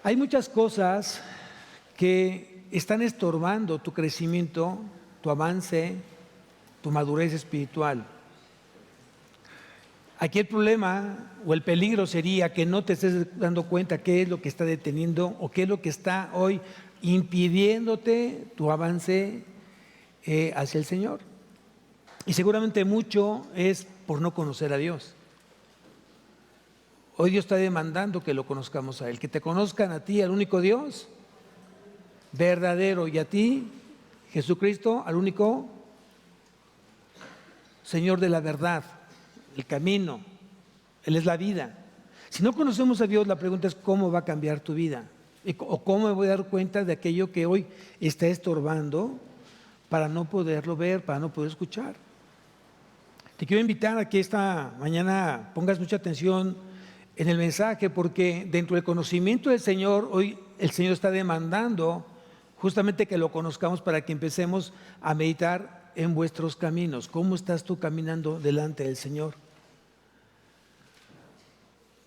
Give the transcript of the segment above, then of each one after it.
Hay muchas cosas que están estorbando tu crecimiento, tu avance, tu madurez espiritual. Aquí el problema o el peligro sería que no te estés dando cuenta qué es lo que está deteniendo o qué es lo que está hoy impidiéndote tu avance hacia el Señor. Y seguramente mucho es por no conocer a Dios. Hoy Dios está demandando que lo conozcamos a Él, que te conozcan a ti, al único Dios verdadero, y a ti, Jesucristo, al único Señor de la verdad, el camino. Él es la vida. Si no conocemos a Dios, la pregunta es cómo va a cambiar tu vida, o cómo me voy a dar cuenta de aquello que hoy está estorbando para no poderlo ver, para no poder escuchar. Te quiero invitar a que esta mañana pongas mucha atención en el mensaje, porque dentro del conocimiento del Señor, hoy el Señor está demandando justamente que lo conozcamos para que empecemos a meditar en vuestros caminos. ¿Cómo estás tú caminando delante del Señor?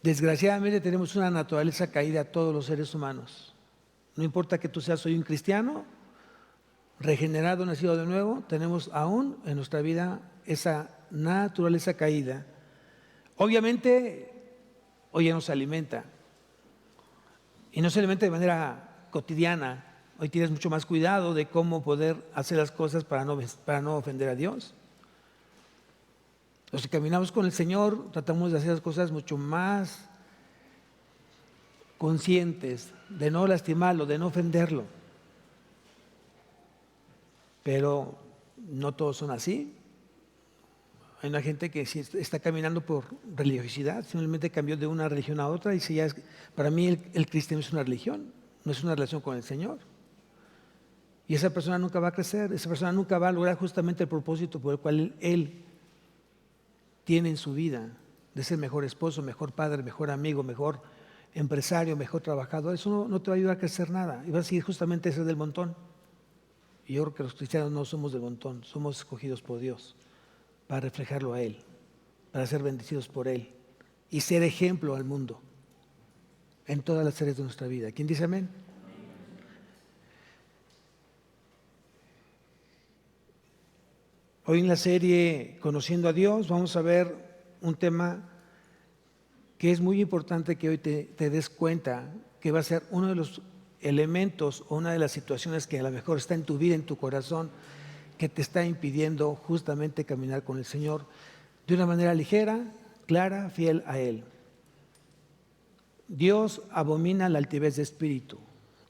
Desgraciadamente tenemos una naturaleza caída todos los seres humanos. No importa que tú seas hoy un cristiano, regenerado, nacido de nuevo, tenemos aún en nuestra vida esa naturaleza caída. Obviamente, hoy ya no se alimenta. Y no se alimenta de manera cotidiana. Hoy tienes mucho más cuidado de cómo poder hacer las cosas para no ofender a Dios. Los que caminamos con el Señor tratamos de hacer las cosas mucho más conscientes, de no lastimarlo, de no ofenderlo. Pero no todos son así. Hay una gente que sí está caminando por religiosidad, simplemente cambió de una religión a otra y dice, para mí el cristianismo es una religión, no es una relación con el Señor. Y esa persona nunca va a crecer, esa persona nunca va a lograr justamente el propósito por el cual él tiene en su vida, de ser mejor esposo, mejor padre, mejor amigo, mejor empresario, mejor trabajador. Eso no te va a ayudar a crecer nada, y vas a seguir justamente ser del montón. Y yo creo que los cristianos no somos del montón, somos escogidos por Dios para reflejarlo a Él, para ser bendecidos por Él y ser ejemplo al mundo en todas las áreas de nuestra vida. ¿Quién dice amén? Hoy en la serie Conociendo a Dios vamos a ver un tema que es muy importante que hoy te des cuenta que va a ser uno de los elementos o una de las situaciones que a lo mejor está en tu vida, en tu corazón, que te está impidiendo justamente caminar con el Señor de una manera ligera, clara, fiel a Él. Dios abomina la altivez de espíritu.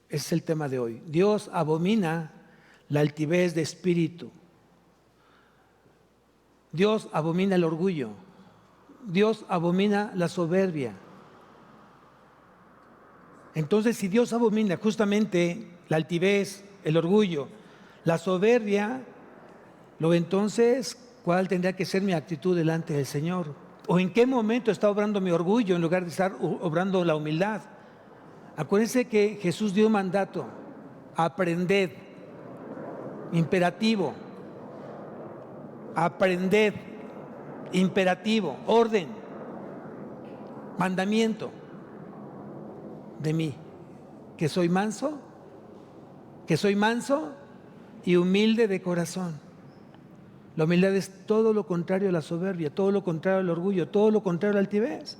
Ese es el tema de hoy. Dios abomina la altivez de espíritu. Dios abomina el orgullo. Dios abomina la soberbia. Entonces, si Dios abomina justamente la altivez, el orgullo, la soberbia, luego entonces, ¿cuál tendría que ser mi actitud delante del Señor? ¿O en qué momento está obrando mi orgullo en lugar de estar obrando la humildad? Acuérdense que Jesús dio un mandato: aprended, imperativo, aprended, imperativo, orden, mandamiento de mí, que soy manso y humilde de corazón. La humildad es todo lo contrario a la soberbia, todo lo contrario al orgullo, todo lo contrario a la altivez.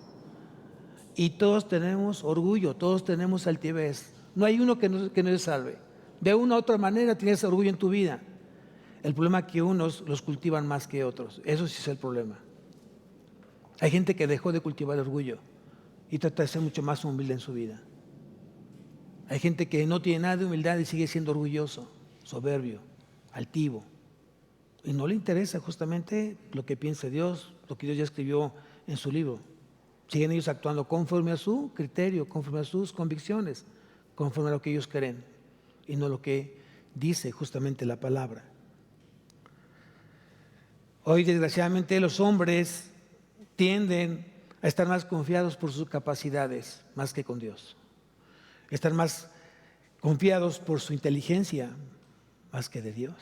Y todos tenemos orgullo, todos tenemos altivez. No hay uno que no se salve. De una u otra manera tienes orgullo en tu vida. El problema es que unos los cultivan más que otros. Eso sí es el problema. Hay gente que dejó de cultivar el orgullo y trata de ser mucho más humilde en su vida. Hay gente que no tiene nada de humildad y sigue siendo orgulloso, soberbio, altivo. Y no le interesa justamente lo que piensa Dios, lo que Dios ya escribió en su libro. Siguen ellos actuando conforme a su criterio, conforme a sus convicciones, conforme a lo que ellos creen, y no lo que dice justamente la palabra. Hoy, desgraciadamente, los hombres tienden a estar más confiados por sus capacidades, más que con Dios. Están más confiados por su inteligencia, más que de Dios.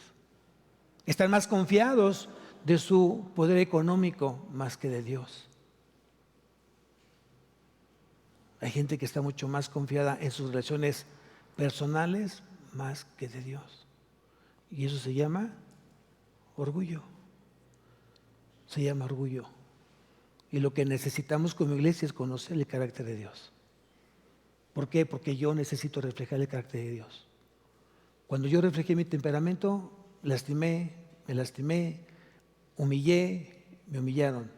Están más confiados de su poder económico, más que de Dios. Hay gente que está mucho más confiada en sus relaciones personales más que de Dios. Y eso se llama orgullo. Se llama orgullo. Y lo que necesitamos como iglesia es conocer el carácter de Dios. ¿Por qué? Porque yo necesito reflejar el carácter de Dios. Cuando yo reflejé mi temperamento, me lastimé, humillé, me humillaron.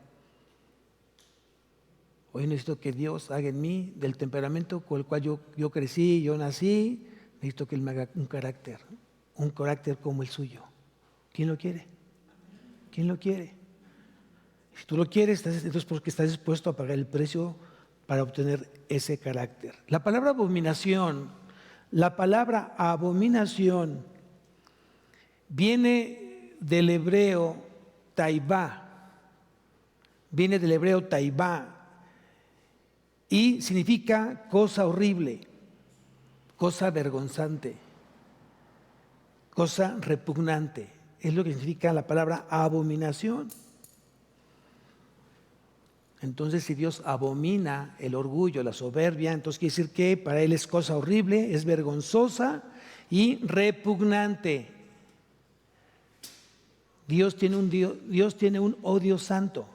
Hoy necesito que Dios haga en mí, del temperamento con el cual yo crecí, yo nací, necesito que Él me haga un carácter como el suyo. ¿Quién lo quiere? ¿Quién lo quiere? Si tú lo quieres, entonces porque estás dispuesto a pagar el precio para obtener ese carácter. La palabra abominación viene del hebreo taibá, y significa cosa horrible, cosa vergonzante, cosa repugnante. Es lo que significa la palabra abominación. Entonces, si Dios abomina el orgullo, la soberbia, entonces quiere decir que para Él es cosa horrible, es vergonzosa y repugnante. Dios tiene un odio santo.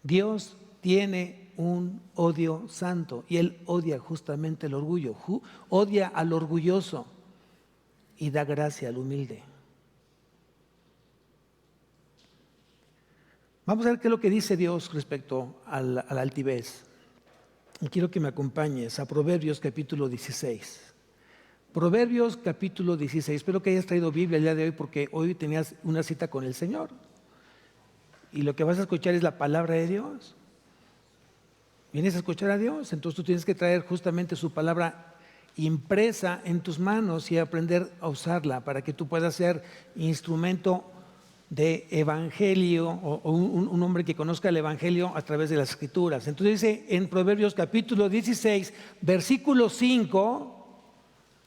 Dios tiene un odio santo y Él odia justamente el orgullo, odia al orgulloso y da gracia al humilde. Vamos a ver qué es lo que dice Dios respecto a la altivez. Y quiero que me acompañes a Proverbios capítulo 16. Proverbios capítulo 16. Espero que hayas traído Biblia el día de hoy porque hoy tenías una cita con el Señor. Y lo que vas a escuchar es la palabra de Dios. Vienes a escuchar a Dios, entonces tú tienes que traer justamente su palabra impresa en tus manos y aprender a usarla para que tú puedas ser instrumento de evangelio o un hombre que conozca el evangelio a través de las escrituras. Entonces dice en Proverbios capítulo 16, versículo 5,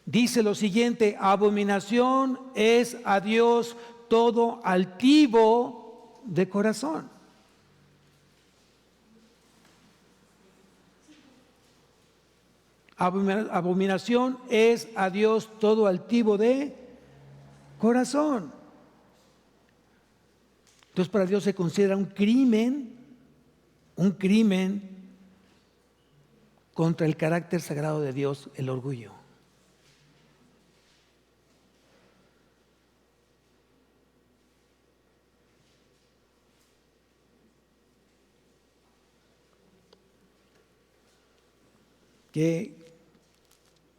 dice lo siguiente: abominación es a Dios todo altivo de corazón. Abominación es a Dios todo altivo de corazón. Entonces para Dios se considera un crimen contra el carácter sagrado de Dios, el orgullo. Qué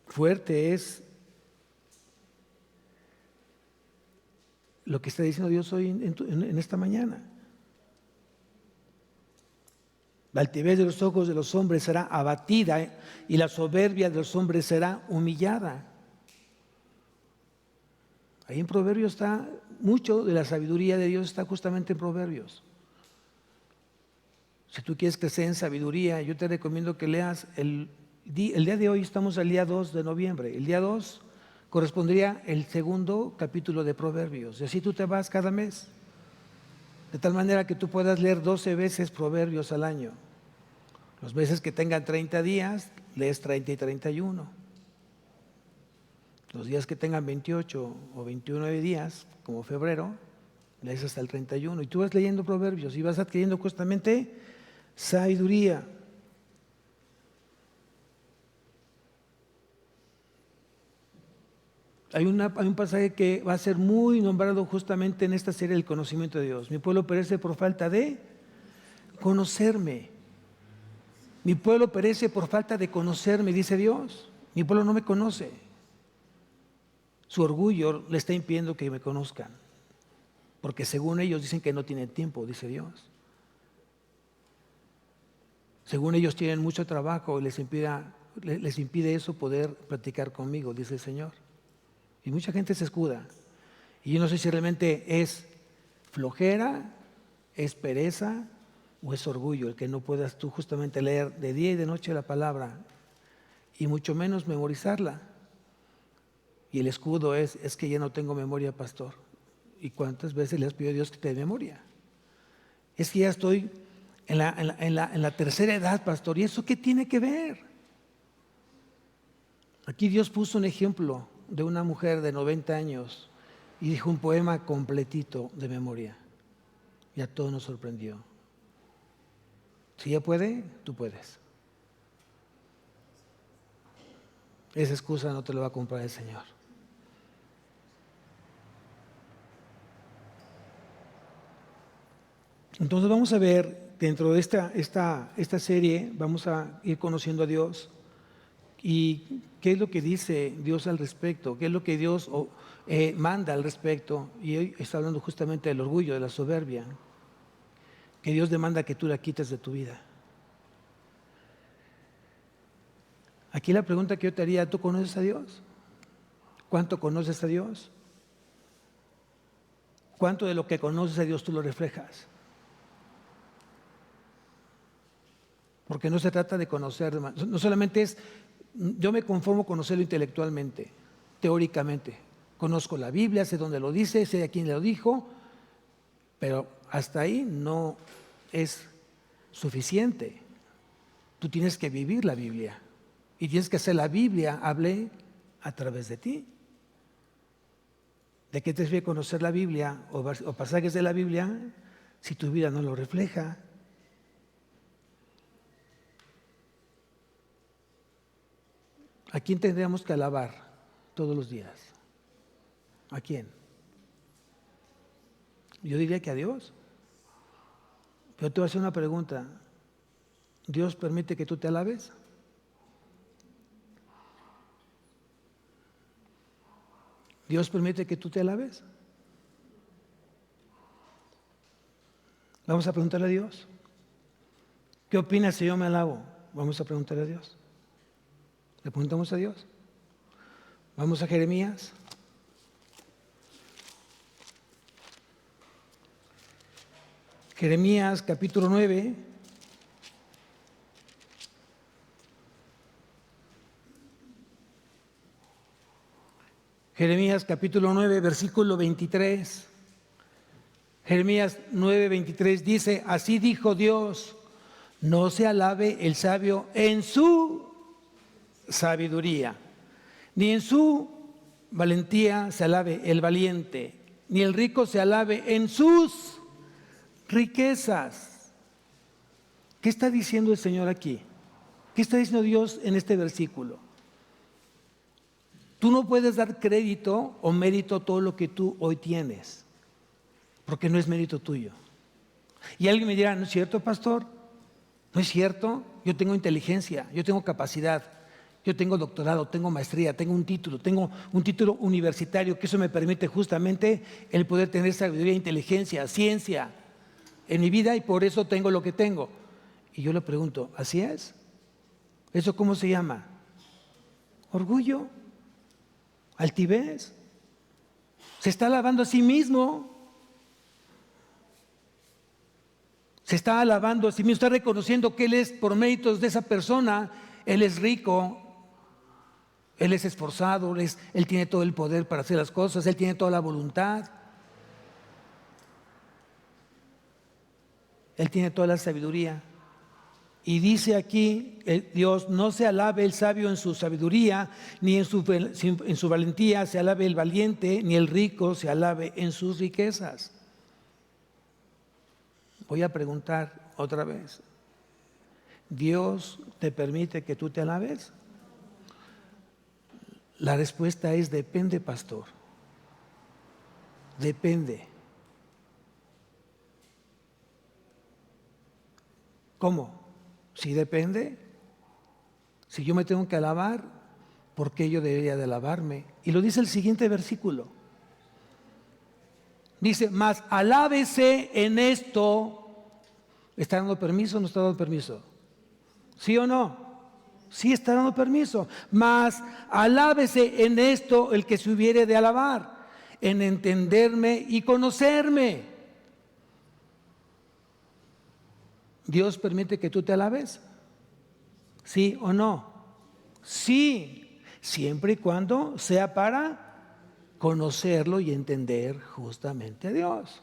fuerte es lo que está diciendo Dios hoy en esta mañana. La altivez de los ojos de los hombres será abatida y la soberbia de los hombres será humillada. Ahí en Proverbios está mucho de la sabiduría de Dios, está justamente en Proverbios. Si tú quieres crecer en sabiduría, yo te recomiendo que leas el día de hoy. Estamos al día 2 de noviembre. El día 2 correspondería el segundo capítulo de Proverbios. Y así tú te vas cada mes. De tal manera que tú puedas leer 12 veces Proverbios al año. Los meses que tengan 30 días, lees 30 y 31. Los días que tengan 28 o 29 días, como febrero, lees hasta el 31. Y tú vas leyendo Proverbios y vas adquiriendo justamente sabiduría. Hay un pasaje que va a ser muy nombrado justamente en esta serie del conocimiento de Dios. Mi pueblo perece por falta de conocerme. Mi pueblo perece por falta de conocerme, dice Dios. Mi pueblo no me conoce. Su orgullo le está impidiendo que me conozcan. Porque según ellos dicen que no tienen tiempo, dice Dios. Según ellos tienen mucho trabajo y les impide eso poder practicar conmigo, dice el Señor. Y mucha gente se escuda. Y yo no sé si realmente es flojera, es pereza o es orgullo el que no puedas tú justamente leer de día y de noche la palabra y mucho menos memorizarla. Y el escudo es que ya no tengo memoria, pastor. ¿Y cuántas veces le has pedido a Dios que te dé memoria? Es que ya estoy en la tercera edad, pastor. ¿Y eso qué tiene que ver? Aquí Dios puso un ejemplo de una mujer de 90 años y dijo un poema completito de memoria. Y a todos nos sorprendió. Si ella puede, tú puedes. Esa excusa no te la va a comprar el Señor. Entonces vamos a ver, dentro de esta serie, vamos a ir conociendo a Dios y qué es lo que dice Dios al respecto, qué es lo que Dios manda al respecto. Y hoy está hablando justamente del orgullo, de la soberbia, que Dios demanda que tú la quites de tu vida. Aquí la pregunta que yo te haría, ¿tú conoces a Dios? ¿Cuánto conoces a Dios? ¿Cuánto de lo que conoces a Dios tú lo reflejas? Porque no se trata de conocer, no solamente es, yo me conformo conocerlo intelectualmente, teóricamente. Conozco la Biblia, sé dónde lo dice, sé a quién lo dijo, pero hasta ahí no es suficiente. Tú tienes que vivir la Biblia y tienes que hacer la Biblia hable a través de ti. ¿De qué te sirve conocer la Biblia o pasajes de la Biblia si tu vida no lo refleja? ¿A quién tendríamos que alabar todos los días? ¿A quién? Yo diría que a Dios. Pero te voy a hacer una pregunta. ¿Dios permite que tú te alabes? ¿Dios permite que tú te alabes? Vamos a preguntarle a Dios. ¿Qué opinas si yo me alabo? Vamos a preguntarle a Dios. Le preguntamos a Dios. Vamos a Jeremías. Jeremías capítulo 9. Jeremías capítulo 9, versículo 23. Jeremías 9, 23 dice, así dijo Dios, no se alabe el sabio en su sabiduría, ni en su valentía se alabe el valiente, ni el rico se alabe en sus riquezas. ¿Qué está diciendo el Señor aquí? ¿Qué está diciendo Dios en este versículo? Tú no puedes dar crédito o mérito a todo lo que tú hoy tienes, porque no es mérito tuyo. Y alguien me dirá, ¿no es cierto, pastor? ¿No es cierto? Yo tengo inteligencia, yo tengo capacidad, yo tengo doctorado, tengo maestría, tengo un título universitario, que eso me permite justamente el poder tener sabiduría, inteligencia, ciencia en mi vida y por eso tengo lo que tengo. Y yo le pregunto, ¿así es? ¿Eso cómo se llama? Orgullo, altivez. Se está alabando a sí mismo. Se está alabando a sí mismo, está reconociendo que Él es, por méritos de esa persona, Él es rico, Él es esforzado, Él tiene todo el poder para hacer las cosas, Él tiene toda la voluntad, Él tiene toda la sabiduría. Y dice aquí, Dios, no se alabe el sabio en su sabiduría, ni en su valentía se alabe el valiente, ni el rico se alabe en sus riquezas. Voy a preguntar otra vez, ¿Dios te permite que tú te alabes? La respuesta es depende, pastor. Depende. ¿Cómo? Si depende. Si yo me tengo que alabar, ¿por qué yo debería de alabarme? Y lo dice el siguiente versículo. Dice, mas alábese en esto. ¿Está dando permiso o no está dando permiso? ¿Sí o no? Sí está dando permiso. Mas alábese en esto el que se hubiere de alabar, en entenderme y conocerme. ¿Dios permite que tú te alabes? ¿Sí o no? Sí, siempre y cuando sea para conocerlo y entender justamente a Dios.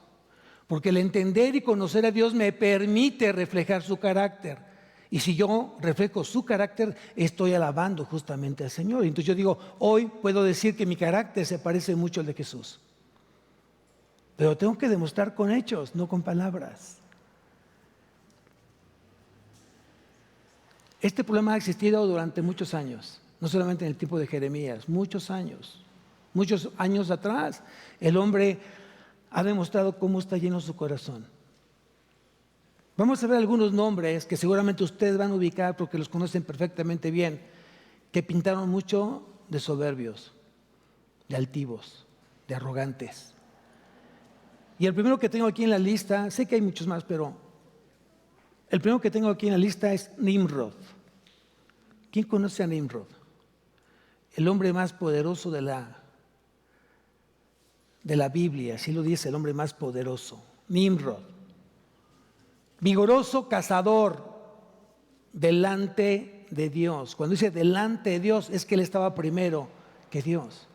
Porque el entender y conocer a Dios me permite reflejar su carácter. Y si yo reflejo su carácter, estoy alabando justamente al Señor. Entonces yo digo, hoy puedo decir que mi carácter se parece mucho al de Jesús. Pero tengo que demostrar con hechos, no con palabras. Este problema ha existido durante muchos años, no solamente en el tiempo de Jeremías, muchos años atrás. El hombre ha demostrado cómo está lleno su corazón. Vamos a ver algunos nombres que seguramente ustedes van a ubicar porque los conocen perfectamente bien, que pintaron mucho de soberbios, de altivos, de arrogantes. Y el primero que tengo aquí en la lista, sé que hay muchos más, pero el primero que tengo aquí en la lista es Nimrod. ¿Quién conoce a Nimrod? El hombre más poderoso de la Biblia, así lo dice, el hombre más poderoso. Nimrod. Vigoroso cazador delante de Dios. Cuando dice delante de Dios, es que él estaba primero que Dios.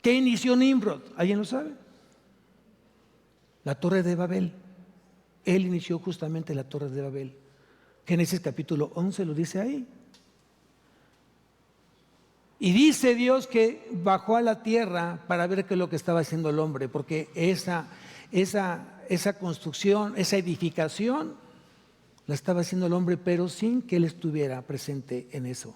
¿Qué inició Nimrod? ¿Alguien lo sabe? La Torre de Babel. Él inició justamente la Torre de Babel. Génesis capítulo 11 lo dice ahí. Y dice Dios que bajó a la tierra para ver qué es lo que estaba haciendo el hombre, porque esa construcción, esa edificación, la estaba haciendo el hombre, pero sin que él estuviera presente en eso.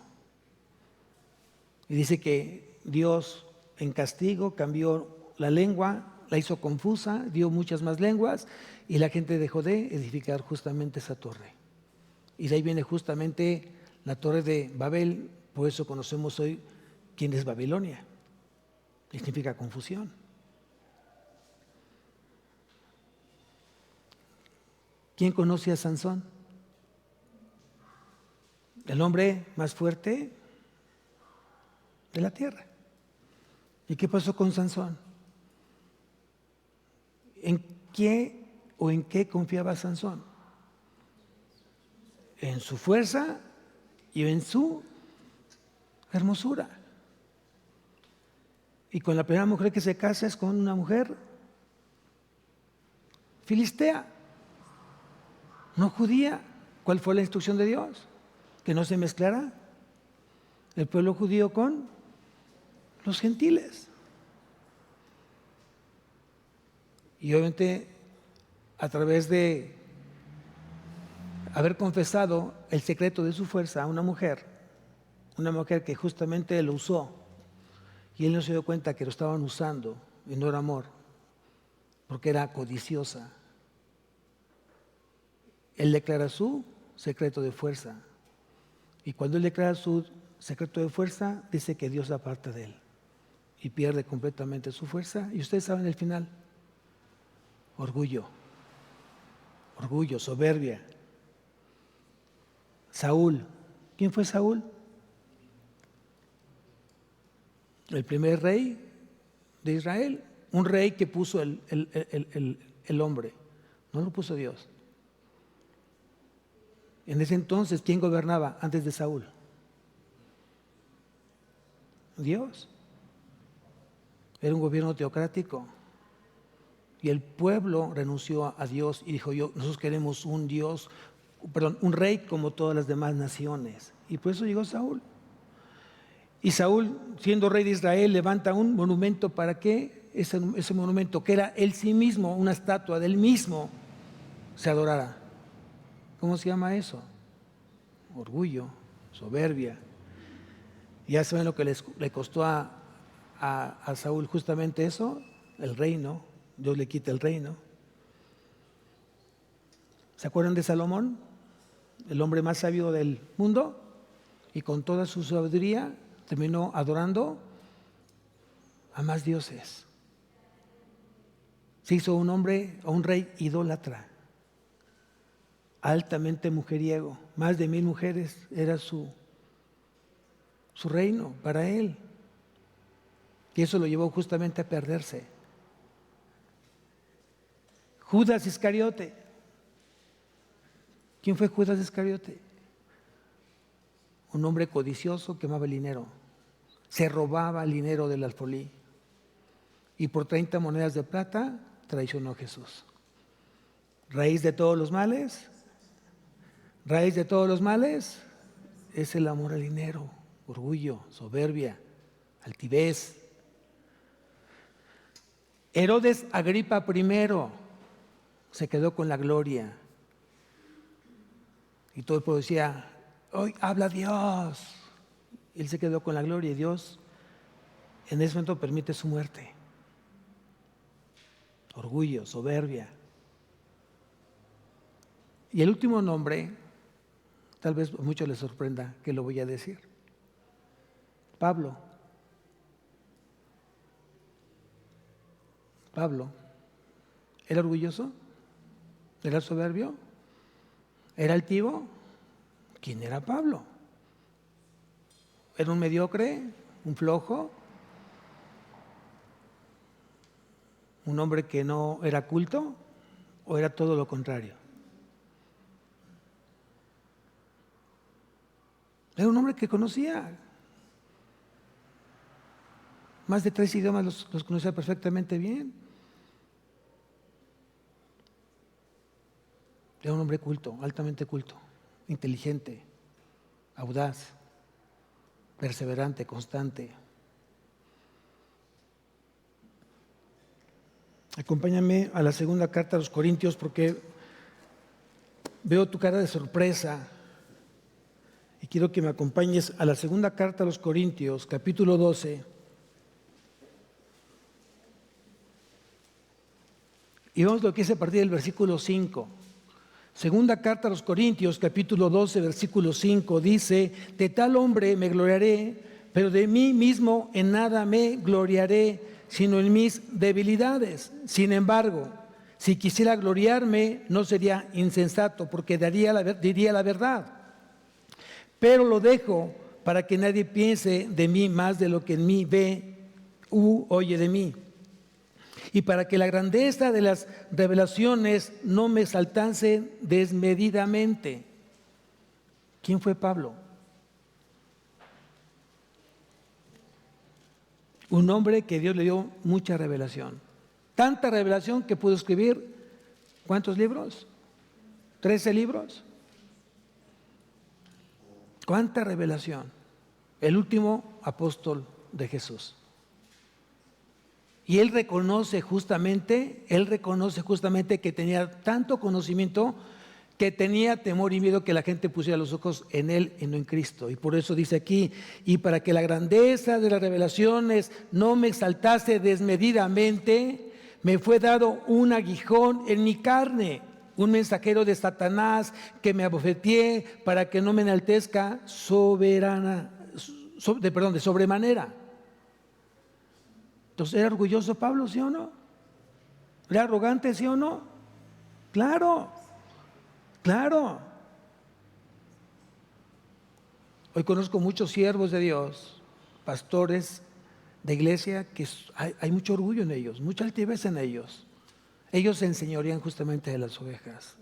Y dice que Dios, en castigo, cambió la lengua, la hizo confusa, dio muchas más lenguas, y la gente dejó de edificar justamente esa torre. Y de ahí viene justamente la Torre de Babel, por eso conocemos hoy quién es Babilonia. Significa confusión. ¿Quién conoce a Sansón? El hombre más fuerte de la tierra. ¿Y qué pasó con Sansón? ¿En qué confiaba Sansón? En su fuerza y en su hermosura. Y con la primera mujer que se casa es con una mujer filistea, no judía. ¿Cuál fue la instrucción de Dios? Que no se mezclara el pueblo judío con los gentiles. Y obviamente, a través de haber confesado el secreto de su fuerza a una mujer que justamente lo usó, y él no se dio cuenta que lo estaban usando y no era amor, porque era codiciosa. Él declara su secreto de fuerza. Y cuando él declara su secreto de fuerza, dice que Dios aparta de él y pierde completamente su fuerza. Y ustedes saben el final: orgullo, soberbia. Saúl. ¿Quién fue Saúl? El primer rey de Israel. Un rey que puso el hombre, no lo puso Dios. En ese entonces, ¿quién gobernaba antes de Saúl? Dios. Era un gobierno teocrático. Y el pueblo renunció a Dios y dijo: nosotros queremos un rey como todas las demás naciones. Y por eso llegó Saúl. Y Saúl, siendo rey de Israel, levanta un monumento para que ese monumento, que era él sí mismo, una estatua del mismo, se adorara. ¿Cómo se llama eso? Orgullo, soberbia. ¿Ya saben lo que le costó a Saúl justamente eso? El reino. Dios le quita el reino. ¿Se acuerdan de Salomón? El hombre más sabio del mundo. Y con toda su sabiduría terminó adorando a más dioses. Se hizo un rey idólatra, altamente mujeriego. Más de 1000 mujeres era su reino para él. Y eso lo llevó justamente a perderse. Judas Iscariote. ¿Quién fue Judas Iscariote? Un hombre codicioso que amaba el dinero. Se robaba el dinero del alfolí. Y por 30 monedas de plata traicionó a Jesús. Raíz de todos los males. Raíz de todos los males es el amor al dinero, orgullo, soberbia, altivez. Herodes Agripa I se quedó con la gloria. Y todo el pueblo decía, hoy habla Dios. Él se quedó con la gloria y Dios en ese momento permite su muerte. Orgullo, soberbia. Y el último nombre, tal vez a muchos les sorprenda que lo voy a decir. Pablo. Pablo. ¿Era orgulloso? ¿Era soberbio? ¿Era altivo? ¿Quién era Pablo? ¿Era un mediocre? ¿Un flojo? ¿Un hombre que no era culto? ¿O era todo lo contrario? Era un hombre que conocía. Más de 3 idiomas los conocía perfectamente bien. Era un hombre culto, altamente culto, inteligente, audaz, perseverante, constante. Acompáñame a la segunda carta a los Corintios porque veo tu cara de sorpresa y quiero que me acompañes a la segunda carta a los Corintios, capítulo 12. Y vamos a lo que es a partir del versículo 5. Segunda carta a los Corintios, capítulo 12, versículo 5, dice, de tal hombre me gloriaré, pero de mí mismo en nada me gloriaré, sino en mis debilidades. Sin embargo, si quisiera gloriarme, no sería insensato, porque diría la verdad. Pero lo dejo para que nadie piense de mí más de lo que en mí ve u oye de mí. Y para que la grandeza de las revelaciones no me exaltase desmedidamente. ¿Quién fue Pablo? Un hombre que Dios le dio mucha revelación. Tanta revelación que pudo escribir, ¿cuántos libros? 13 libros. ¿Cuánta revelación? El último apóstol de Jesús. Y él reconoce justamente que tenía tanto conocimiento que tenía temor y miedo que la gente pusiera los ojos en él y no en Cristo. Y por eso dice aquí, y para que la grandeza de las revelaciones no me exaltase desmedidamente, me fue dado un aguijón en mi carne, un mensajero de Satanás que me abofeteé para que no me enaltezca de sobremanera. Entonces, ¿era orgulloso Pablo, sí o no? ¿Era arrogante, sí o no? Claro, claro. Hoy conozco muchos siervos de Dios, pastores de iglesia, que hay mucho orgullo en ellos, mucha altivez en ellos. Ellos se enseñorean justamente de las ovejas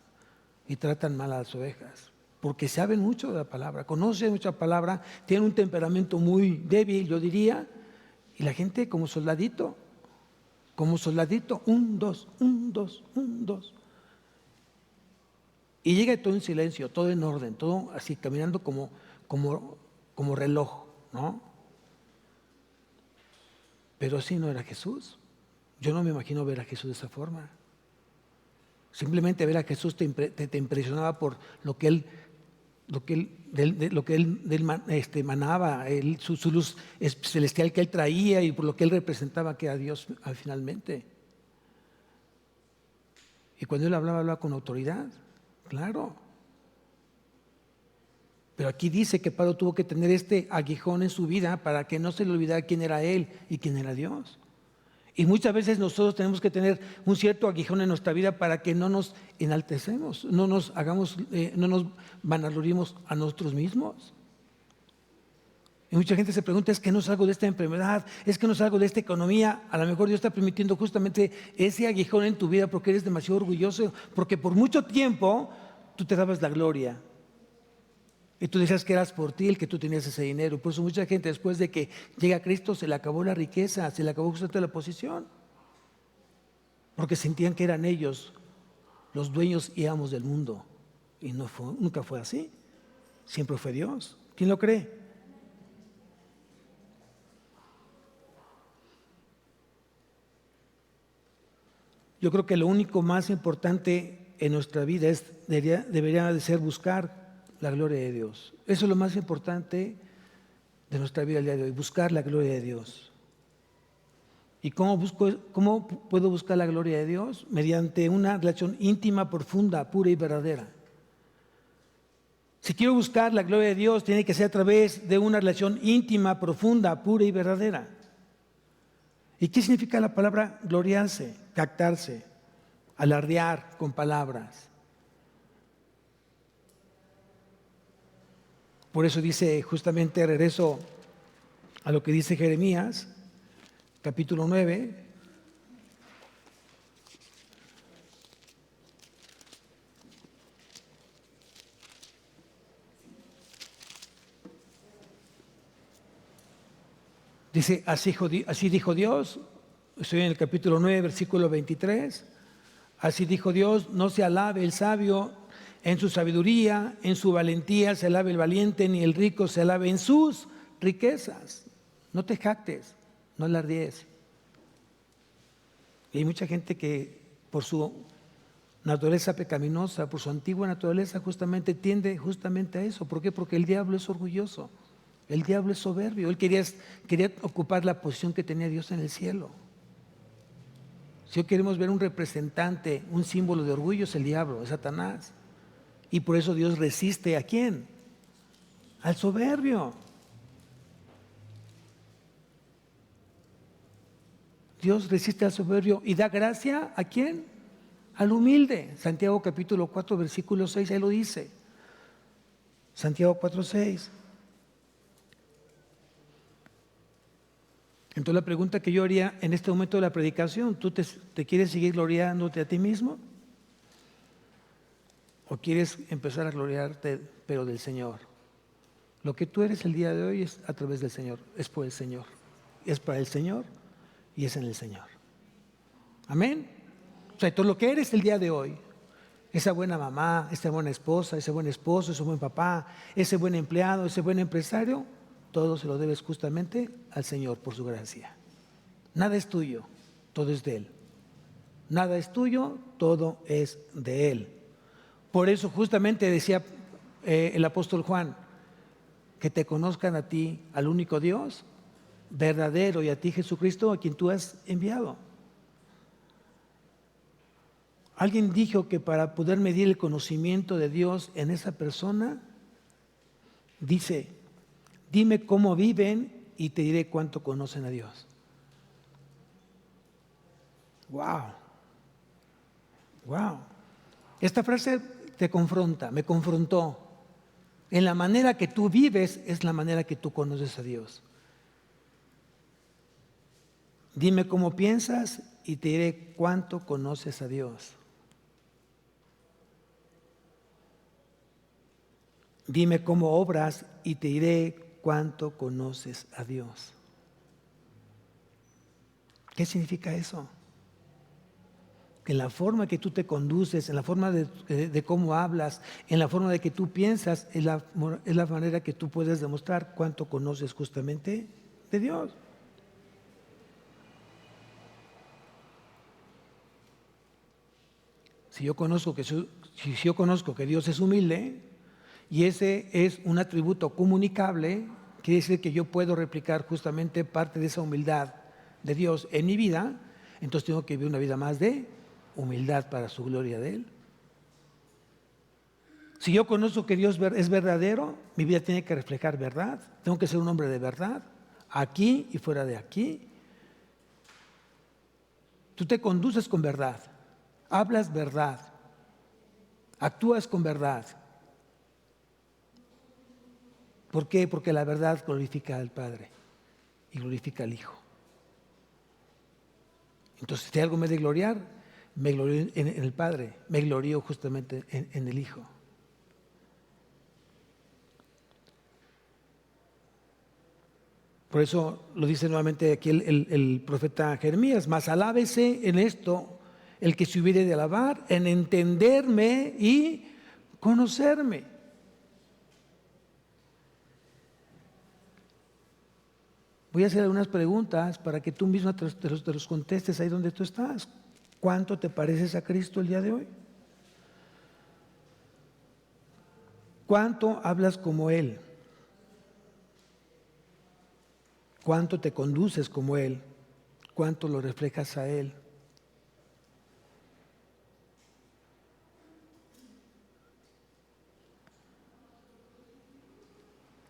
y tratan mal a las ovejas, porque saben mucho de la palabra, conocen mucha palabra, tienen un temperamento muy débil, yo diría. Y la gente como soldadito, 1, 2, 1, 2, 1, 2. Y llega todo en silencio, todo en orden, todo así, caminando como reloj, ¿no? Pero así no era Jesús. Yo no me imagino ver a Jesús de esa forma. Simplemente ver a Jesús te impresionaba por lo que él manaba, su luz celestial que él traía y por lo que él representaba que era Dios finalmente. Y cuando él hablaba con autoridad, claro. Pero aquí dice que Pablo tuvo que tener este aguijón en su vida para que no se le olvidara quién era él y quién era Dios. Y muchas veces nosotros tenemos que tener un cierto aguijón en nuestra vida para que no nos enaltecemos, no nos vanagloriemos a nosotros mismos. Y mucha gente se pregunta, es que no salgo de esta enfermedad, es que no salgo de esta economía. A lo mejor Dios está permitiendo justamente ese aguijón en tu vida porque eres demasiado orgulloso, porque por mucho tiempo tú te dabas la gloria. Y tú decías que eras por ti el que tú tenías ese dinero. Por eso mucha gente después de que llega a Cristo se le acabó la riqueza, se le acabó justamente la posición. Porque sentían que eran ellos los dueños y amos del mundo. Y nunca fue así. Siempre fue Dios. ¿Quién lo cree? Yo creo que lo único más importante en nuestra vida debería de ser buscar la gloria de Dios. Eso es lo más importante de nuestra vida el día de hoy, buscar la gloria de Dios. ¿Y cómo puedo buscar la gloria de Dios? Mediante una relación íntima, profunda, pura y verdadera. Si quiero buscar la gloria de Dios, tiene que ser a través de una relación íntima, profunda, pura y verdadera. ¿Y qué significa la palabra gloriarse, jactarse, alardear con palabras? Por eso dice, justamente regreso a lo que dice Jeremías, capítulo 9. Dice, así dijo Dios, estoy en el capítulo 9, versículo 23. Así dijo Dios, no se alabe el sabio en su sabiduría, en su valentía se alabe el valiente, ni el rico se alabe en sus riquezas. No te jactes, no alardees. Y hay mucha gente que por su naturaleza pecaminosa, por su antigua naturaleza, justamente tiende justamente a eso. ¿Por qué? Porque el diablo es orgulloso, el diablo es soberbio. Él quería ocupar la posición que tenía Dios en el cielo. Si hoy queremos ver un representante, un símbolo de orgullo, es el diablo, es Satanás. Y por eso Dios resiste ¿a quién? Al soberbio. Dios resiste al soberbio y da gracia ¿a quién? Al humilde. Santiago capítulo 4, versículo 6, ahí lo dice. Santiago 4, 6. Entonces la pregunta que yo haría en este momento de la predicación, ¿tú te quieres seguir gloriándote a ti mismo? ¿O quieres empezar a gloriarte pero del Señor? Lo que tú eres el día de hoy es a través del Señor, es por el Señor, es para el Señor y es en el Señor. Amén. O sea, todo lo que eres el día de hoy, esa buena mamá, esa buena esposa, ese buen esposo, ese buen papá, ese buen empleado, ese buen empresario, todo se lo debes justamente al Señor por su gracia. Nada es tuyo, todo es de Él. Nada es tuyo, todo es de Él. Por eso justamente decía el apóstol Juan, que te conozcan a ti, al único Dios verdadero, y a ti Jesucristo, a quien tú has enviado. Alguien dijo que para poder medir el conocimiento de Dios en esa persona, dice, dime cómo viven y te diré cuánto conocen a Dios. Wow. Wow. Esta frase te confronta, me confrontó. En la manera que tú vives es la manera que tú conoces a Dios. Dime cómo piensas y te diré cuánto conoces a Dios. Dime cómo obras y te diré cuánto conoces a Dios. ¿Qué significa eso? En la forma que tú te conduces, en la forma de cómo hablas, en la forma de que tú piensas, es la manera que tú puedes demostrar cuánto conoces justamente de Dios. Si yo conozco que Dios es humilde y ese es un atributo comunicable, quiere decir que yo puedo replicar justamente parte de esa humildad de Dios en mi vida, entonces tengo que vivir una vida más de humildad para su gloria de Él. Si yo conozco que Dios es verdadero, mi vida tiene que reflejar verdad. Tengo que ser un hombre de verdad, aquí y fuera de aquí. Tú te conduces con verdad, hablas verdad, actúas con verdad. ¿Por qué? Porque la verdad glorifica al Padre y glorifica al Hijo. Entonces, si algo me de gloriar, me glorío en el Padre, me glorío justamente en el Hijo. Por eso lo dice nuevamente aquí el profeta Jeremías, mas alábese en esto el que se hubiere de alabar, en entenderme y conocerme. Voy a hacer algunas preguntas para que tú misma te los contestes ahí donde tú estás. ¿Cuánto te pareces a Cristo el día de hoy? ¿Cuánto hablas como Él? ¿Cuánto te conduces como Él? ¿Cuánto lo reflejas a Él?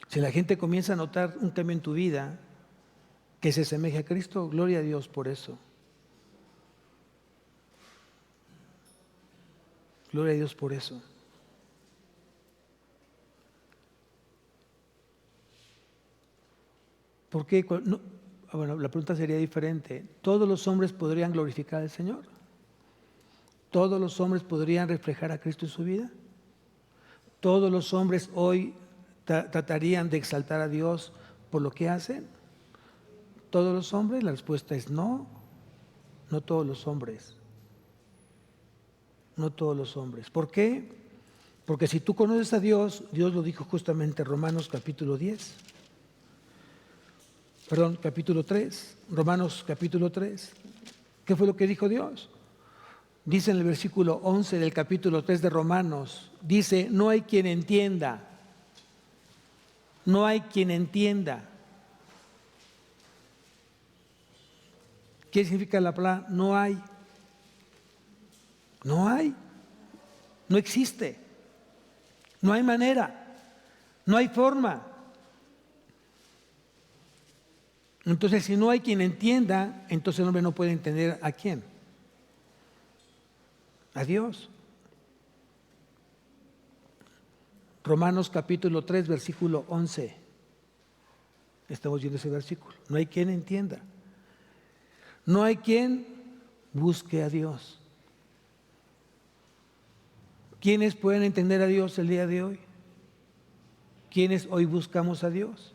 Si la gente comienza a notar un cambio en tu vida que se asemeje a Cristo, gloria a Dios por eso. Gloria a Dios por eso. ¿Por qué? No, bueno, la pregunta sería diferente. ¿Todos los hombres podrían glorificar al Señor? ¿Todos los hombres podrían reflejar a Cristo en su vida? ¿Todos los hombres hoy tratarían de exaltar a Dios por lo que hacen? ¿Todos los hombres? La respuesta es no. No todos los hombres. No todos los hombres. ¿Por qué? Porque si tú conoces a Dios, Dios lo dijo justamente en Romanos capítulo 3. Romanos capítulo 3. ¿Qué fue lo que dijo Dios? Dice en el versículo 11 del capítulo 3 de Romanos, dice, no hay quien entienda. No hay quien entienda. ¿Qué significa la palabra? No hay. No hay. No existe. No hay manera. No hay forma. Entonces, si no hay quien entienda, entonces el hombre no puede entender a quién. A Dios. Romanos capítulo 3, versículo 11. Estamos viendo ese versículo. No hay quien entienda. No hay quien busque a Dios. ¿Quiénes pueden entender a Dios el día de hoy? ¿Quiénes hoy buscamos a Dios?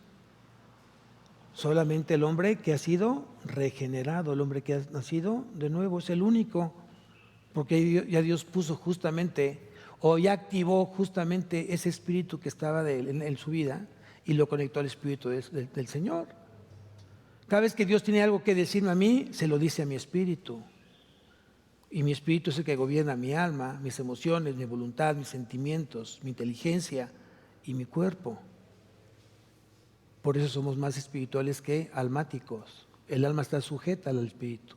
Solamente el hombre que ha sido regenerado, el hombre que ha nacido de nuevo, es el único, porque ya Dios puso justamente, o ya activó justamente ese espíritu que estaba en su vida y lo conectó al espíritu del Señor. Cada vez que Dios tiene algo que decirme a mí, se lo dice a mi espíritu. Y mi espíritu es el que gobierna mi alma, mis emociones, mi voluntad, mis sentimientos, mi inteligencia y mi cuerpo. Por eso somos más espirituales que almáticos. El alma está sujeta al espíritu.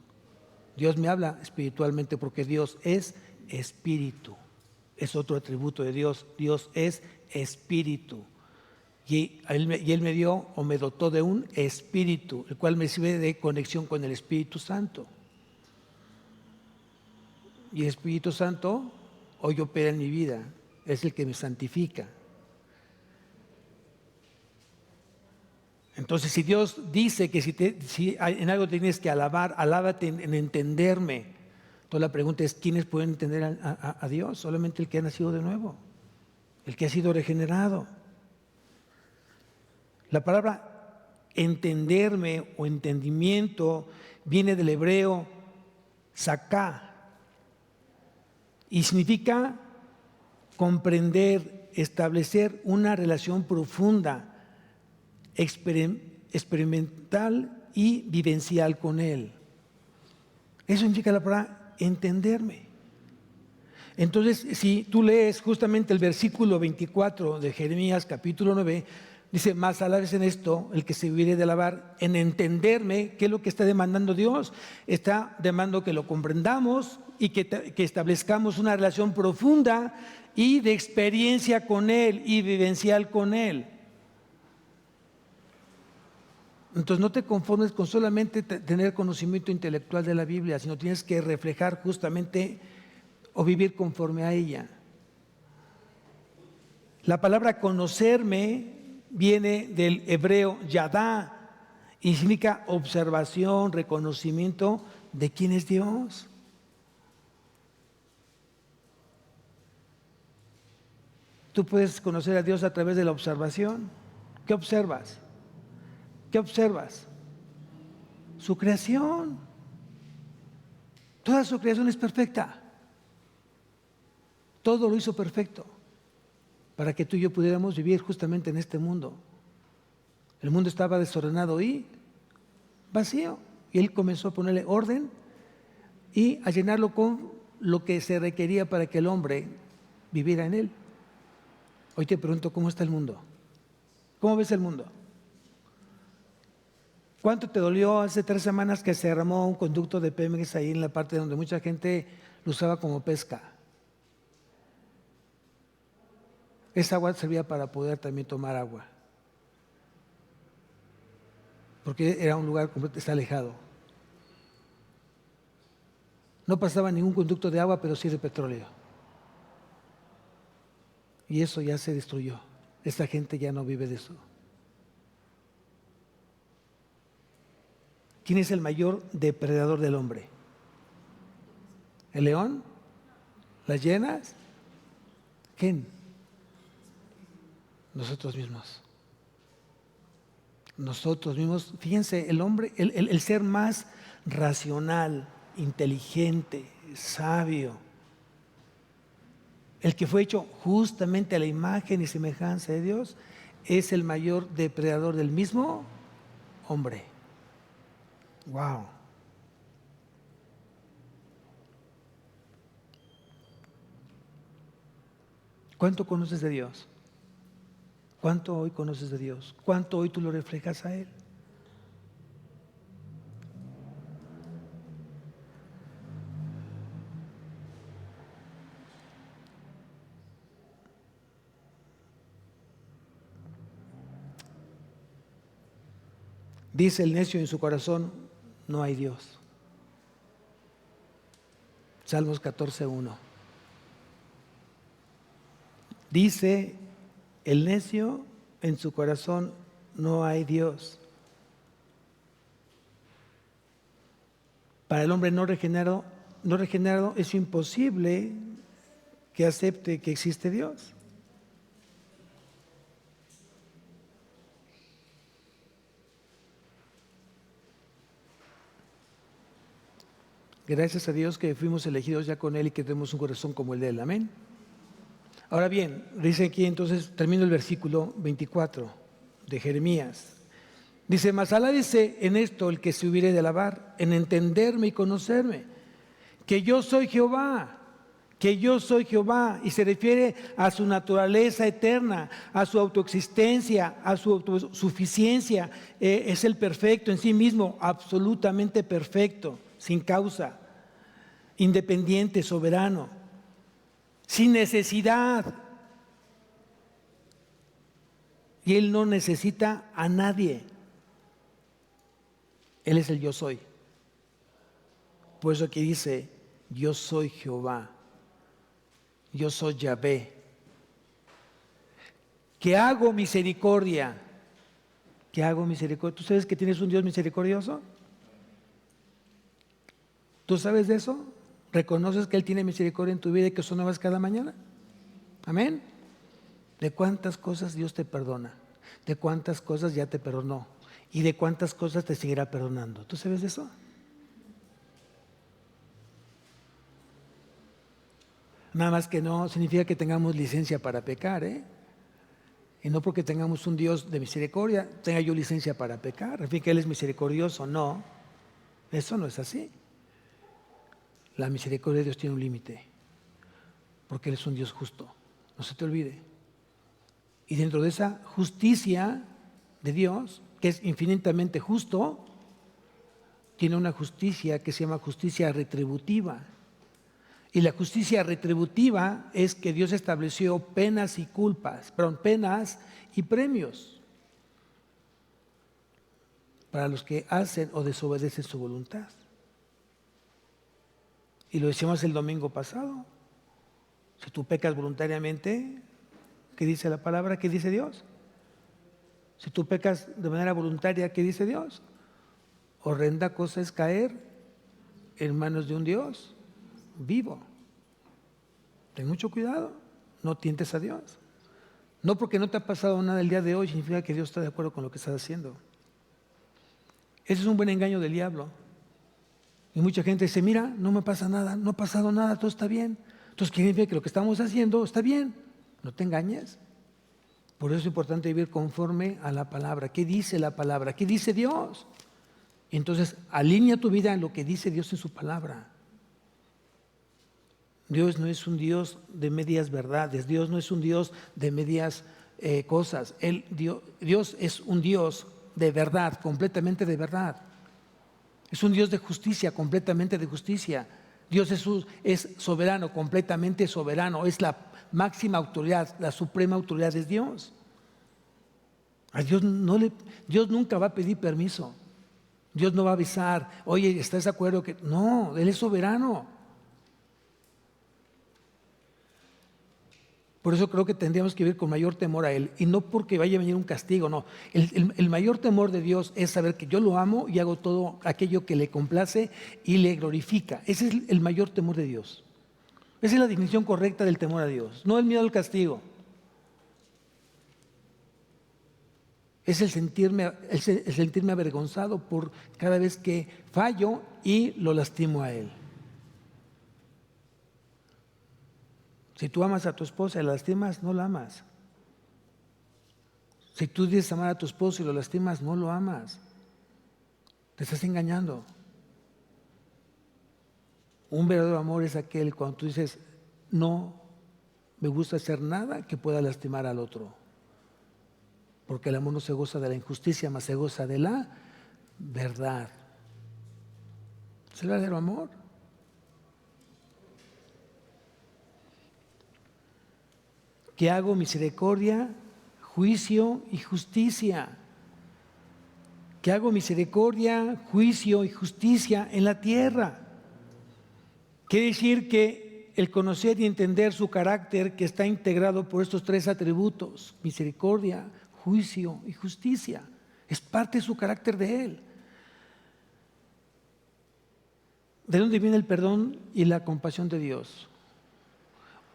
Dios me habla espiritualmente porque Dios es espíritu. Es otro atributo de Dios. Dios es espíritu. Y Él me dio o me dotó de un espíritu, el cual me sirve de conexión con el Espíritu Santo. Y el Espíritu Santo hoy opera en mi vida. Es el que me santifica. Entonces, si Dios dice que si en algo tienes que alabar, alábate en entenderme. Entonces la pregunta es, ¿quiénes pueden entender a Dios? Solamente el que ha nacido de nuevo, el que ha sido regenerado. La palabra entenderme o entendimiento viene del hebreo saká y significa comprender, establecer una relación profunda, experimental y vivencial con Él. Eso significa la palabra entenderme. Entonces, si tú lees justamente el versículo 24 de Jeremías capítulo 9, dice, más alabes en esto el que se hubiere de alabar, en entenderme. ¿Qué es lo que está demandando Dios? Está demandando que lo comprendamos y que establezcamos una relación profunda y de experiencia con Él y vivencial con Él. Entonces no te conformes con solamente tener conocimiento intelectual de la Biblia, sino tienes que reflejar justamente o vivir conforme a ella. La palabra conocerme viene del hebreo yadá y significa observación, reconocimiento de quién es Dios. Tú puedes conocer a Dios a través de la observación. ¿Qué observas? ¿Qué observas? Su creación. Toda su creación es perfecta. Todo lo hizo perfecto para que tú y yo pudiéramos vivir justamente en este mundo. El mundo estaba desordenado y vacío. Y Él comenzó a ponerle orden y a llenarlo con lo que se requería para que el hombre viviera en él. Hoy te pregunto, ¿cómo está el mundo? ¿Cómo ves el mundo? ¿Cuánto te dolió hace 3 semanas que se derramó un conducto de Pemex ahí en la parte donde mucha gente lo usaba como pesca? Esa agua servía para poder también tomar agua, porque era un lugar completamente alejado. No pasaba ningún conducto de agua, pero sí de petróleo. Y eso ya se destruyó. Esta gente ya no vive de eso. ¿Quién es el mayor depredador del hombre? ¿El león? ¿Las hienas? ¿Quién? Nosotros mismos. Nosotros mismos. Fíjense, el hombre, el ser más racional, inteligente, sabio, el que fue hecho justamente a la imagen y semejanza de Dios, es el mayor depredador del mismo hombre. Wow. ¿Cuánto conoces de Dios? ¿Cuánto hoy conoces de Dios? ¿Cuánto hoy tú lo reflejas a Él? Dice el necio en su corazón, no hay Dios. Salmos 14:1. Dice el necio en su corazón, no hay Dios. Para el hombre no regenerado es imposible que acepte que existe Dios. Gracias a Dios que fuimos elegidos ya con Él y que tenemos un corazón como el de Él. Amén. Ahora bien, dice aquí entonces, termino el versículo 24 de Jeremías. Dice, mas alábese en esto el que se hubiere de alabar, en entenderme y conocerme, que yo soy Jehová, que yo soy Jehová. Y se refiere a su naturaleza eterna, a su autoexistencia, a su autosuficiencia. Es el perfecto en sí mismo, absolutamente perfecto, sin causa, independiente, soberano, sin necesidad. Y Él no necesita a nadie. Él es el yo soy. Por eso aquí dice, yo soy Jehová, yo soy Yahvé, que hago misericordia. ¿Que hago misericordia? ¿Tú sabes que tienes un Dios misericordioso? ¿Tú sabes de eso? ¿Reconoces que Él tiene misericordia en tu vida y que son nuevas cada mañana? Amén. ¿De cuántas cosas Dios te perdona? ¿De cuántas cosas ya te perdonó? ¿Y de cuántas cosas te seguirá perdonando? ¿Tú sabes de eso? Nada más que no significa que tengamos licencia para pecar, ¿eh? Y no porque tengamos un Dios de misericordia, tenga yo licencia para pecar. Refiere que Él es misericordioso. No, eso no es así. La misericordia de Dios tiene un límite, porque Él es un Dios justo. No se te olvide. Y dentro de esa justicia de Dios, que es infinitamente justo, tiene una justicia que se llama justicia retributiva. Y la justicia retributiva es que Dios estableció penas y penas y premios para los que hacen o desobedecen su voluntad. Y lo decíamos el domingo pasado. Si tú pecas voluntariamente, ¿qué dice la palabra? ¿Qué dice Dios? Si tú pecas de manera voluntaria, ¿qué dice Dios? Horrenda cosa es caer en manos de un Dios vivo. Ten mucho cuidado, no tientes a Dios. No porque no te ha pasado nada el día de hoy significa que Dios está de acuerdo con lo que estás haciendo. Ese es un buen engaño del diablo. Y mucha gente dice, mira, no me pasa nada, no ha pasado nada, todo está bien. Entonces quiere decir que lo que estamos haciendo está bien. No te engañes. Por eso es importante vivir conforme a la palabra. ¿Qué dice la palabra? ¿Qué dice Dios? Y entonces alinea tu vida en lo que dice Dios en su palabra. Dios no es un Dios de medias verdades. Dios no es un Dios de medias cosas. Dios es un Dios de verdad, completamente de verdad. Es un Dios de justicia, completamente de justicia. Dios es soberano, completamente soberano. Es la máxima autoridad, la suprema autoridad es Dios. A Dios nunca va a pedir permiso. Dios no va a avisar, oye, ¿estás de acuerdo? No, Él es soberano. Por eso creo que tendríamos que vivir con mayor temor a Él. Y no porque vaya a venir un castigo, no. El mayor temor de Dios es saber que yo lo amo y hago todo aquello que le complace y le glorifica. Ese es el mayor temor de Dios. Esa es la definición correcta del temor a Dios. No el miedo al castigo. Es el sentirme avergonzado por cada vez que fallo y lo lastimo a Él. Si tú amas a tu esposa y la lastimas, no la amas. Si tú dices amar a tu esposo y lo lastimas, no lo amas. Te estás engañando. Un verdadero amor es aquel cuando tú dices, no me gusta hacer nada que pueda lastimar al otro. Porque el amor no se goza de la injusticia, más se goza de la verdad. ¿Es el verdadero amor? Que hago misericordia, juicio y justicia. Que hago misericordia, juicio y justicia en la tierra. Quiere decir que el conocer y entender su carácter, que está integrado por estos tres atributos, misericordia, juicio y justicia, es parte de su carácter de Él. ¿De dónde viene el perdón y la compasión de Dios?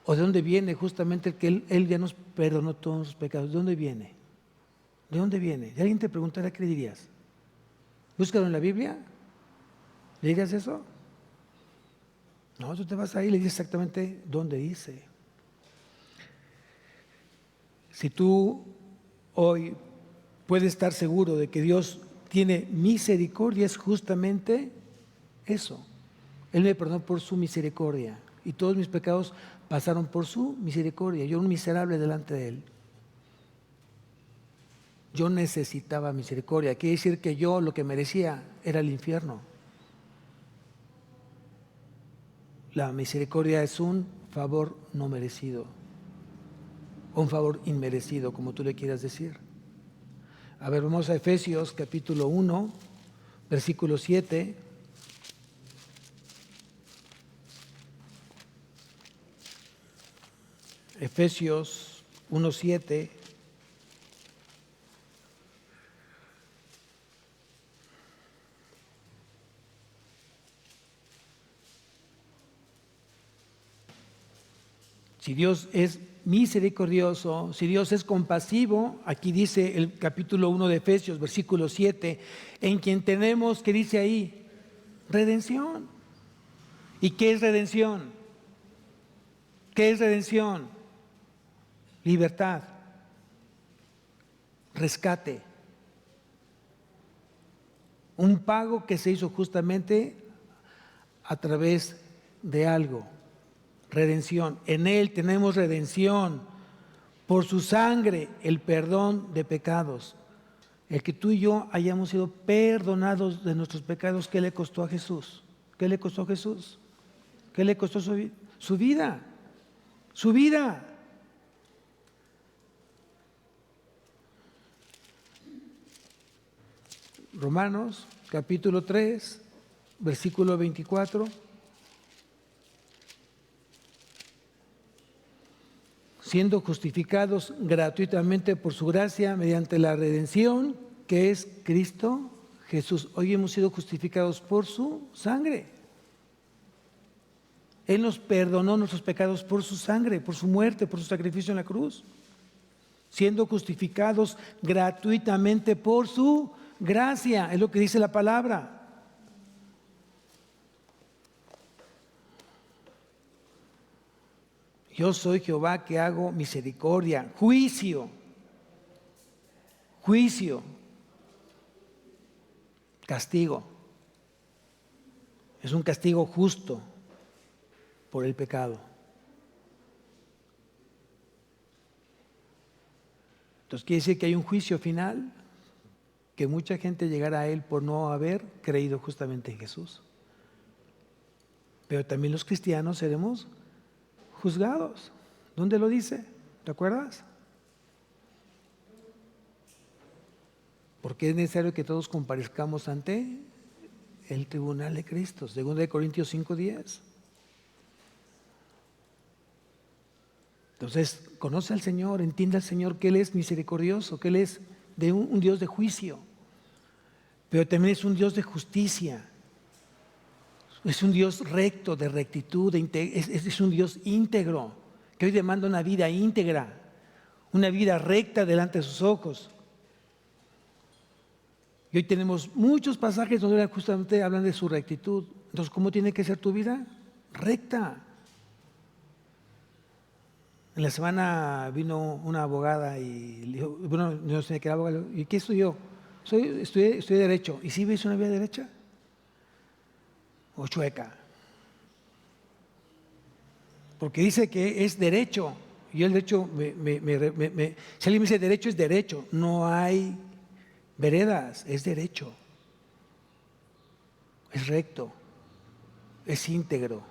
¿O de dónde viene justamente el que Él ya nos perdonó todos los pecados? ¿De dónde viene? ¿De dónde viene? Si alguien te preguntara, ¿qué le dirías? Búscalo en la Biblia. ¿Le dirías eso? No, tú te vas ahí y le dices exactamente dónde dice. Si tú hoy puedes estar seguro de que Dios tiene misericordia, es justamente eso. Él me perdonó por su misericordia y todos mis pecados pasaron por su misericordia. Yo era un miserable delante de Él. Yo necesitaba misericordia. Quiere decir que yo lo que merecía era el infierno. La misericordia es un favor no merecido, o un favor inmerecido, como tú le quieras decir. A ver, vamos a Efesios capítulo 1, versículo 7. Efesios 1:7. Si Dios es misericordioso, si Dios es compasivo, aquí dice el capítulo 1 de Efesios, versículo 7, en quien tenemos, ¿qué dice ahí? Redención. ¿Y qué es redención? ¿Qué es redención? Libertad, rescate, un pago que se hizo justamente a través de algo, redención. En Él tenemos redención, por su sangre, el perdón de pecados. El que tú y yo hayamos sido perdonados de nuestros pecados, ¿qué le costó a Jesús? ¿Qué le costó a Jesús? ¿Qué le costó su vida? Su vida. Romanos capítulo 3, versículo 24. Siendo justificados gratuitamente por su gracia mediante la redención que es Cristo Jesús. Hoy hemos sido justificados por su sangre. Él nos perdonó nuestros pecados por su sangre, por su muerte, por su sacrificio en la cruz. Siendo justificados gratuitamente por su gracia, es lo que dice la palabra. Yo soy Jehová que hago misericordia, juicio, castigo. Es un castigo justo por el pecado. Entonces quiere decir que hay un juicio final, que mucha gente llegará a él por no haber creído justamente en Jesús. Pero también los cristianos seremos juzgados. ¿Dónde lo dice? ¿Te acuerdas? Porque es necesario que todos comparezcamos ante el tribunal de Cristo. 2 Corintios 5:10. Entonces, conoce al Señor, entiende al Señor que Él es misericordioso, que Él es un Dios de juicio, pero también es un Dios de justicia. Es un Dios recto, de rectitud, es un Dios íntegro, que hoy demanda una vida íntegra, una vida recta delante de sus ojos. Y hoy tenemos muchos pasajes donde justamente hablan de su rectitud. Entonces, ¿cómo tiene que ser tu vida? Recta. En la semana vino una abogada y le dijo, bueno, no sé qué era abogada, ¿y qué estudió? Estudié Derecho. ¿Y si ves una vida derecha? ¿O chueca? Porque dice que es derecho. Y el derecho, si alguien me dice derecho, es derecho. No hay veredas, es derecho. Es recto. Es íntegro.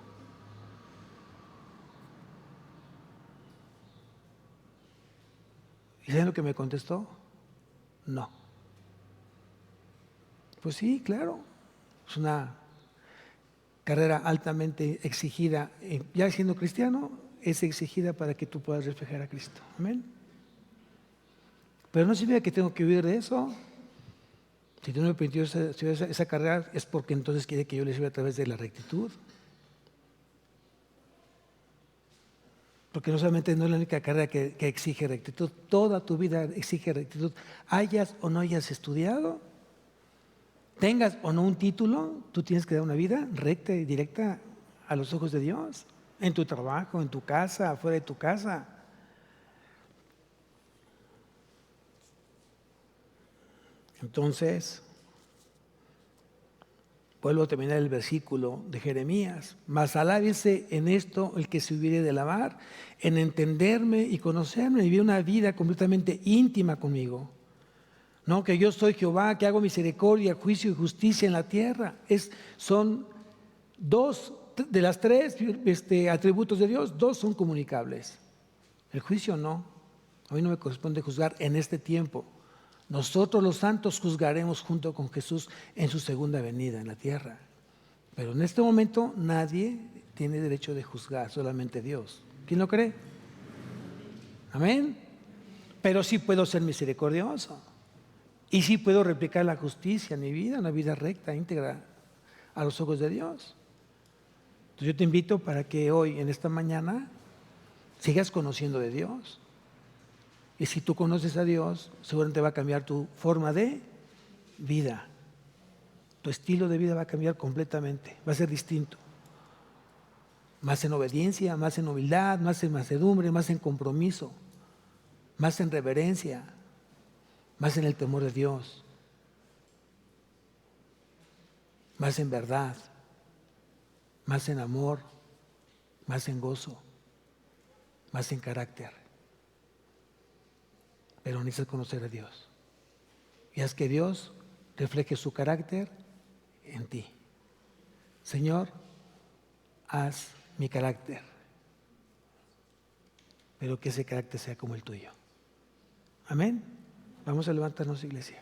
¿Y saben lo que me contestó? No. Pues sí, claro. Es una carrera altamente exigida. Ya siendo cristiano, es exigida para que tú puedas reflejar a Cristo. Amén. Pero no significa que tengo que huir de eso. Si tú no me permitió esa carrera, es porque entonces quiere que yo le sirva a través de la rectitud. Porque no solamente no es la única carrera que exige rectitud, toda tu vida exige rectitud. Hayas o no hayas estudiado, tengas o no un título, tú tienes que dar una vida recta y directa a los ojos de Dios, en tu trabajo, en tu casa, afuera de tu casa. Entonces, vuelvo a terminar el versículo de Jeremías. Mas alábese en esto el que se hubiere de alabar, en entenderme y conocerme, y vivir una vida completamente íntima conmigo. No, que yo soy Jehová, que hago misericordia, juicio y justicia en la tierra. Son dos de las tres atributos de Dios, dos son comunicables. El juicio no. A mí no me corresponde juzgar en este tiempo. Nosotros los santos juzgaremos junto con Jesús en su segunda venida en la tierra. Pero en este momento nadie tiene derecho de juzgar, solamente Dios. ¿Quién lo cree? Amén. Pero sí puedo ser misericordioso. Y sí puedo replicar la justicia en mi vida, una vida recta, íntegra, a los ojos de Dios. Entonces yo te invito para que hoy, en esta mañana, sigas conociendo de Dios. Y si tú conoces a Dios, seguramente va a cambiar tu forma de vida. Tu estilo de vida va a cambiar completamente, va a ser distinto. Más en obediencia, más en humildad, más en mansedumbre, más en compromiso, más en reverencia, más en el temor de Dios, más en verdad, más en amor, más en gozo, más en carácter. Pero necesitas conocer a Dios. Y haz que Dios refleje su carácter en ti. Señor, haz mi carácter, pero que ese carácter sea como el tuyo. Amén. Vamos a levantarnos, iglesia.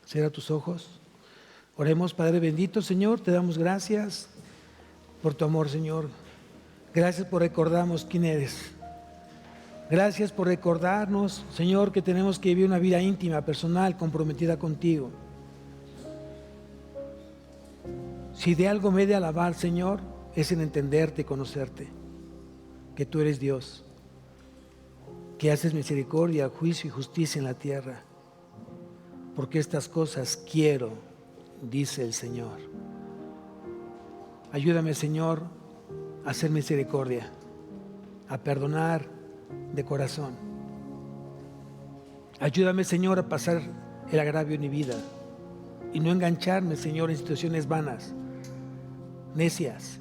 Cierra tus ojos. Oremos, Padre bendito, Señor, te damos gracias por tu amor, Señor. Gracias por recordarnos quién eres. Gracias por recordarnos, Señor, que tenemos que vivir una vida íntima, personal, comprometida contigo. Si de algo me he de alabar, Señor, es en entenderte y conocerte, que tú eres Dios, que haces misericordia, juicio y justicia en la tierra. Porque estas cosas quiero, dice el Señor. Ayúdame, Señor, a hacer misericordia, a perdonar de corazón. Ayúdame, Señor, a pasar el agravio en mi vida y no engancharme, Señor, en situaciones vanas, necias.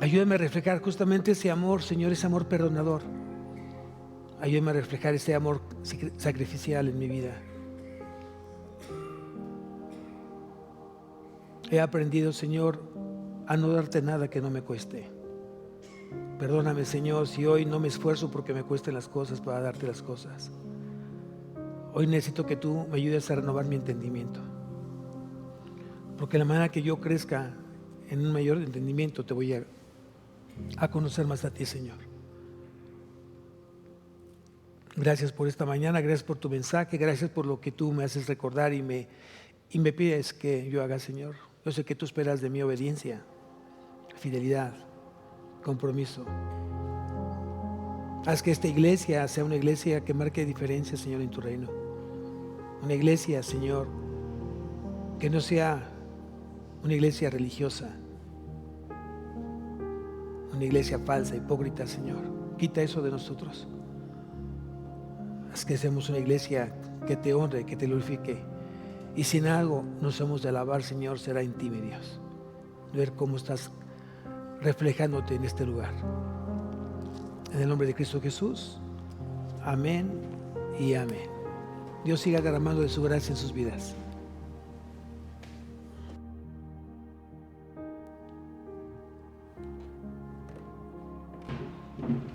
Ayúdame a reflejar justamente ese amor, Señor, ese amor perdonador. Ayúdame a reflejar ese amor sacrificial en mi vida. He aprendido, Señor, a no darte nada que no me cueste. Perdóname, Señor, si hoy no me esfuerzo porque me cuesten las cosas para darte las cosas. Hoy necesito que tú me ayudes a renovar mi entendimiento. Porque la manera que yo crezca en un mayor entendimiento, te voy a conocer más a ti, Señor. Gracias por esta mañana, gracias por tu mensaje, gracias por lo que tú me haces recordar y me pides que yo haga, Señor. Yo sé que tú esperas de mi obediencia, fidelidad, compromiso. Haz que esta iglesia sea una iglesia que marque diferencia, Señor, en tu reino. Una iglesia, Señor, que no sea una iglesia religiosa, una iglesia falsa, hipócrita, Señor. Quita eso de nosotros. Haz que seamos una iglesia que te honre, que te glorifique. Y si en algo nos hemos de alabar, Señor, será en ti, mi Dios. Ver cómo estás reflejándote en este lugar. En el nombre de Cristo Jesús. Amén y amén. Dios siga derramando de su gracia en sus vidas.